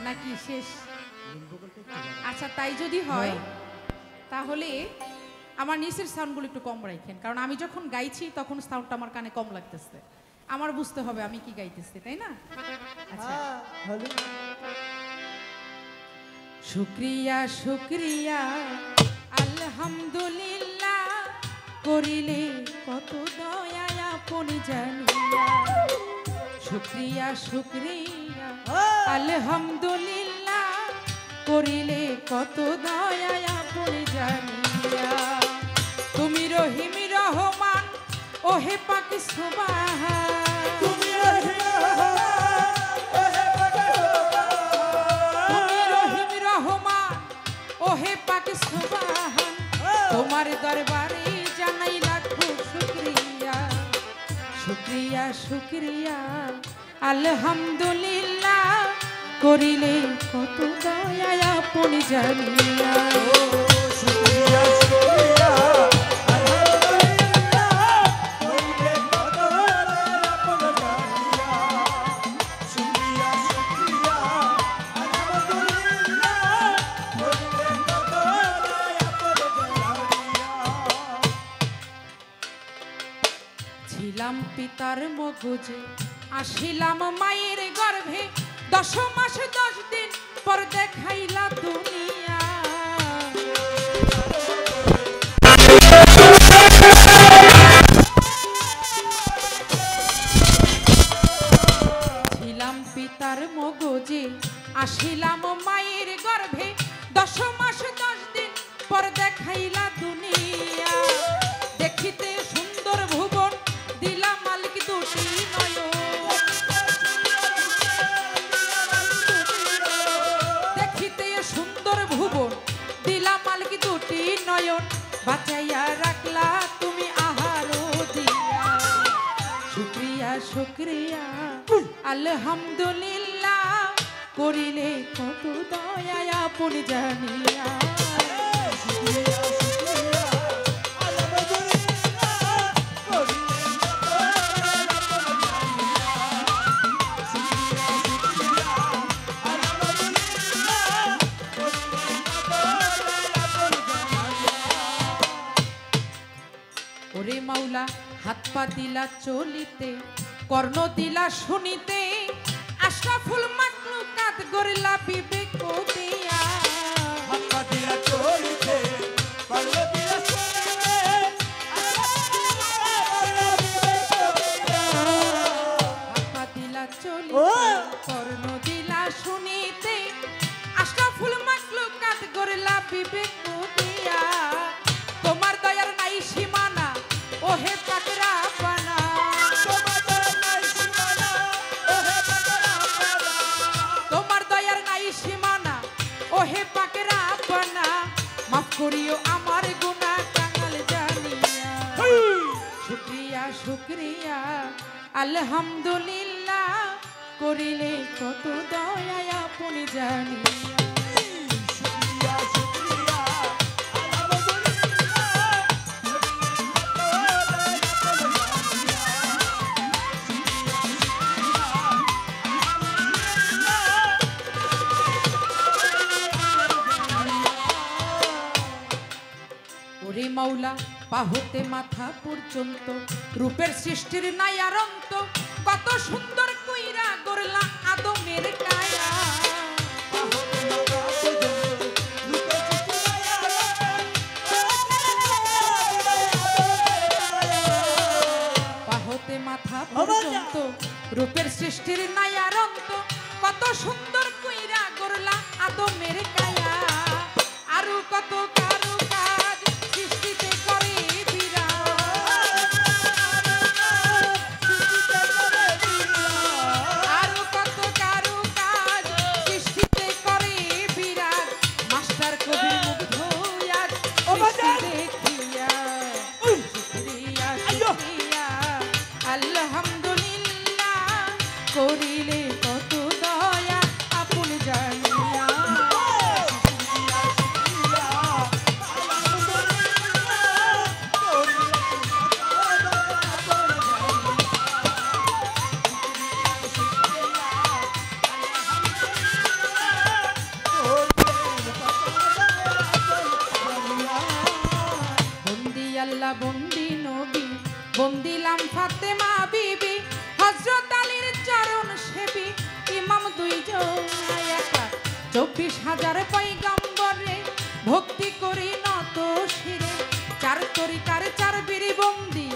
নাকি শেষ? আচ্ছা তাই যদি হয় তাহলে আমার নিচের সাউন্ডগুলো একটু কম রাখেন, কারণ আমি যখন গাইছি তখন সাউন্ডটা আমার কানে কম লাগতেছে, আমার বুঝতে হবে আমি কি গাইতেছি, তাই না? আচ্ছা, শুক্রিয়া শুক্রিয়া আলহামদুলিল্লাহ করিলে কত দয়া আপন জানিয়া। শুক্রিয়া শুক্রিয়া আলহামদুলিল্লাহ করিলে কত দয়া আপন জানিয়া। তুমি রহিম রহমান ওহে পাক সুবহান, তুমি রহিম রহমান ওহে পাক সুবহান, তোমার দরবারে জানাই লাখো শুকরিয়া। শুক্রিয়া শুক্রিয়া আলহামদুলিল্লাহ করিলে কত দয়া আপন জানিয়া। শুক্রিয়া শুক্রিয়া ছিলাম পিতার মগজে আসিলাম মায়ের গর্ভে, 10 মাস 10 দিন পর দেখাইলা দুনিয়া। ছিলাম পিতার মগজে আসিলাম মায়ের গর্ভে, 10 মাস 10 দিন পর দেখাইলা দুনিয়া। দেখিতে সুন্দর ভুবন দিলা মালিক দুটি নয়ন, দেখিতে সুন্দর ভুবন দিলা মালিক দুটি নয়ন, বাঁচাইয়া রাখলা তুমি আহার দিয়া। শুক্রিয়া শুক্রিয়া আলহামদুলিল্লাহ করিলে কত দয়া আপন জানিয়া। ওরে মাওলা হাত পা দিলা চলিতে, কর্ণ দিলা শুনিতে, আশরাফুল মাখলুকাত গরিলা বিবেক দিয়া। হাত পা দিলা চলিতে, কর্ণ দিলা শুনিতে, হাত পা দিলা চলিতে, কর্ণ দিলা শুনিতে, আশরাফুল মাখলুকাত গরিলা বিবেক দিয়া। তোমার দয়ার নাই সীমানা ওহে পাক রাব্বানা, তোমার দয়ার নাই সীমানা ওহে পাক রাব্বানা, মাফ করিও আমার গুনাহ কাঙাল জানিয়া। শুক্রিয়া শুক্রিয়া আলহামদুলিল্লাহ করিলে কত দয়া আপন জানিয়া। ওরে মাওলা পাহতে মাথা পর্যন্ত রূপের সৃষ্টির নাই আর অন্ত, কত সুন্দর কইরা গড়লা আদমের কায়া। পাহতে মাথা পর্যন্ত রূপের সৃষ্টির নাই আর অন্ত, কত সুন্দর কইরা গড়লা আদমের কায়া। আরো কত কারু কাজ সৃষ্টিতে করে বিরাট, আরো কত কারু কাজ সৃষ্টিতে করে বিরাট, মাস্টার কবি মুগ্ধ আজ দেখিয়া। শুকরিয়া শুকরিয়া আলহামদুলিল্লাহ করিলে কত দয়া আপন জানিয়া। দিলাম ফাতেমা বিবি হযরত আলীর চরণ সেবী ইমাম দুইজন একা 24,000 পয়গম্বরে ভক্তি করি নত শিরে চার তরিকার চার বীর বন্দি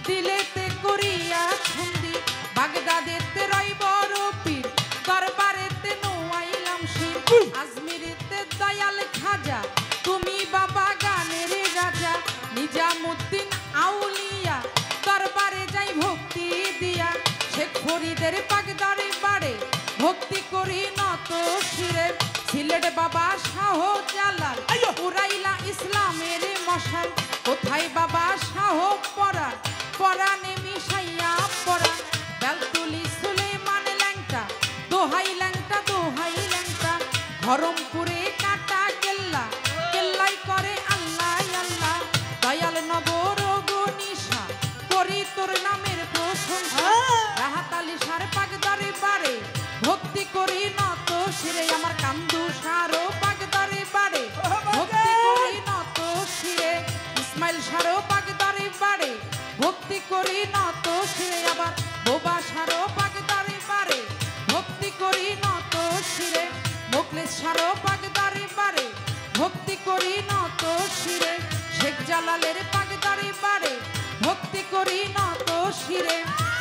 দিলেতে করিয়া ছন্দি বাগদাদেতে রয় বড় পীর দরবারেতে নোয়াইলাম শির আজমিরেতে দয়াল খাজা তুমি বাবা গানের রাজা নিজামুদ্দিন আউলিয়া দরবারে যাই ভক্তি দিয়া শেখ ফরিদের বাগদারে বাড়ে ভক্তি করি নত শিরে সিলেট বাবা শাহ জালাল উড়াইলা ইসলামের মশাল কোথায় বাবা শাহ পরাণ পরাণে মিশাইয়া পরাণ বেলতুলি সুলেমান ল্যাংটা দোহাই ল্যাংটা দোহাই ল্যাংটা ধরমপুরে কাটা কেল্লা কেল্লাই করে আল্লাহ আল্লাহ দয়াল নবর গনিশা করি তোর নামের প্রশংসা রাহাত আলী সার পাগদারে বাড়ে ভক্তি করি নত শিরে আমার কান্দু সারো পাগদারে বাড়ে ভক্তি করি নত শিরে ইসমাইল সারো পাগদারে বাড়ে ভক্তি করি নত শিরে আবার বোবা সারো পাগদারে বাড়ে ভক্তি করি নত শিরে মোকলেশ সারো পাগদারে বাড়ে ভক্তি করি নত শিরে শেখ জালালের পাগদারে বাড়ে ভক্তি করি নত শিরে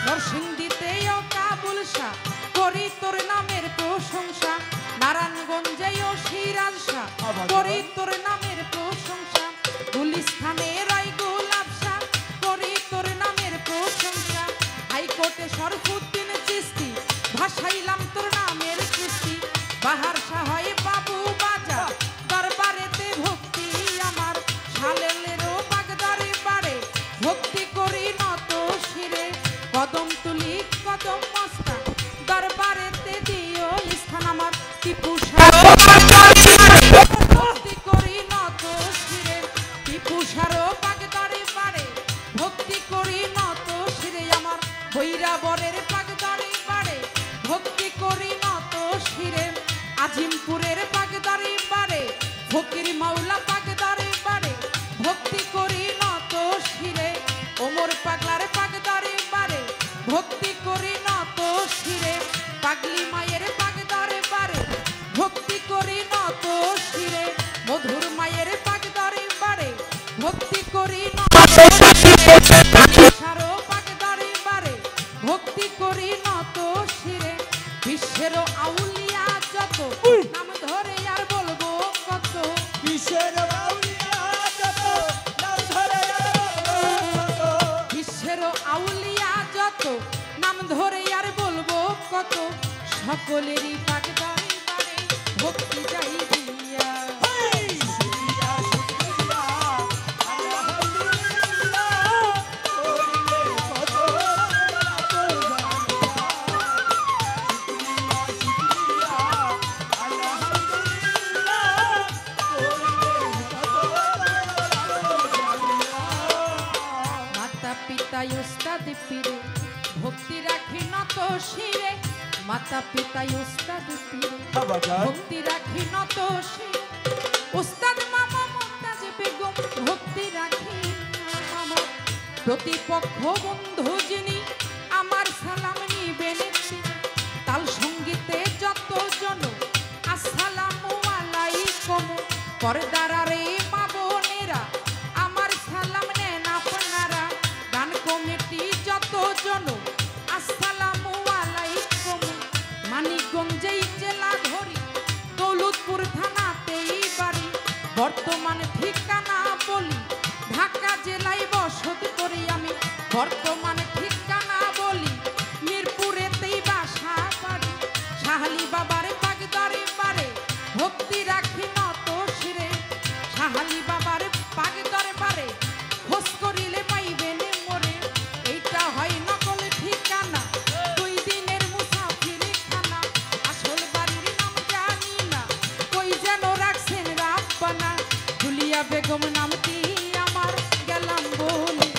নরসিংদীতেও কাবুল শাহ করি তোর নামের প্রশংসা নারায়ণগঞ্জেও সিরাজ শাহ করি তোর নামের প্রশংসা গুলিস্তানে রায় গোলাপ শাহ করি তোর নামের প্রশংসা হাইকোর্টে শরফুদ্দিন চিস্তি ভাসাইলাম তোর নামের কিস্তি বাহার শাহ বাবু বাজা দরবারেতে ভক্তি আমার শালেলেরও বাগদারে বাড়ে ভক্তি করি নত শিরে কদম তুলি কদম মস্তা দরবারেতে দিও স্থান আমার টিপু ভক্তি করি নত শিরে টিপু সারো বাগদারে বাড়ে ভক্তি করি নত শিরে আমার ভৈরাবরের বাগদারে বাড়ে ভক্তি করি নত শিরে আজিমপুরের বাগদারে বাড়ে ফকির মাওলা বাগদারে বাড়ে ভক্তি করি নত শিরে ওমর পাগলার বাগদারে বাড়ে ভক্তি করি নত শিরে পাগলি মায়ের বাগদারে বাড়ে ভক্তি করি নত শিরে মধুর মায়ের বাগদারে বাড়ে ভক্তি করি নত শিরে সারো বাগদারে বাড়ে ভক্তি করি নত শিরে বিশ্বের আউলিয়া যত নাম ধরে আর বলবো কত বিশ্বের আউলিয়া যত নাম ধরে বিশ্বের আউলিয়া যত নাম ধরে আর বলবো কত সকলেরই বাগদারে বাড়ে ভক্তি চাই দিয়া মাতা পিতা উস্তাদ পীরে ভক্তি রাখি নত শিরে মাতা পিতা উস্তাদ পীরে ভক্তি রাখি নত শিরে উস্তাদ মামা মুমতাজ বেগম ভক্তি রাখি মামা প্রতিপক্ষ বন্ধু যিনি আমার সালাম নিবেন তাল সঙ্গীতে যত জন আসসালামু আলাইকুম পর্দারে মা বোনেরা আমার সালাম নেন আপনারা গান কমিটি যত জন আসসালামু আলাইকুম মানিকগঞ্জেই জেলা ধরি দৌলতপুর থানাতেই বাড়ি বর্তমান ঠিকানা বলি ঢাকা জেলায় বসত করি আমি বর্তমান ঠিকানা বলি মিরপুরেতেই বাসা বাড়ি শাহালি বাবার বাগদারে বাড়ে ভক্তি রাখি নত শিরে শাহালি বাবার বাগদারে বাড়ে খোঁজ করিলে পাইবেন মরে এইটা হয় নকল ঠিকানা 2 দিনের মুসাফির খানা আসল বাড়ির নাম জানি না কই যেন রাখছেন রাব্বানা জুলিয়া বেগম নামটি আমার গেলাম বলিয়া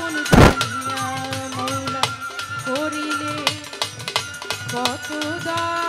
মন জানিয়া মৌলা করিলে কত দা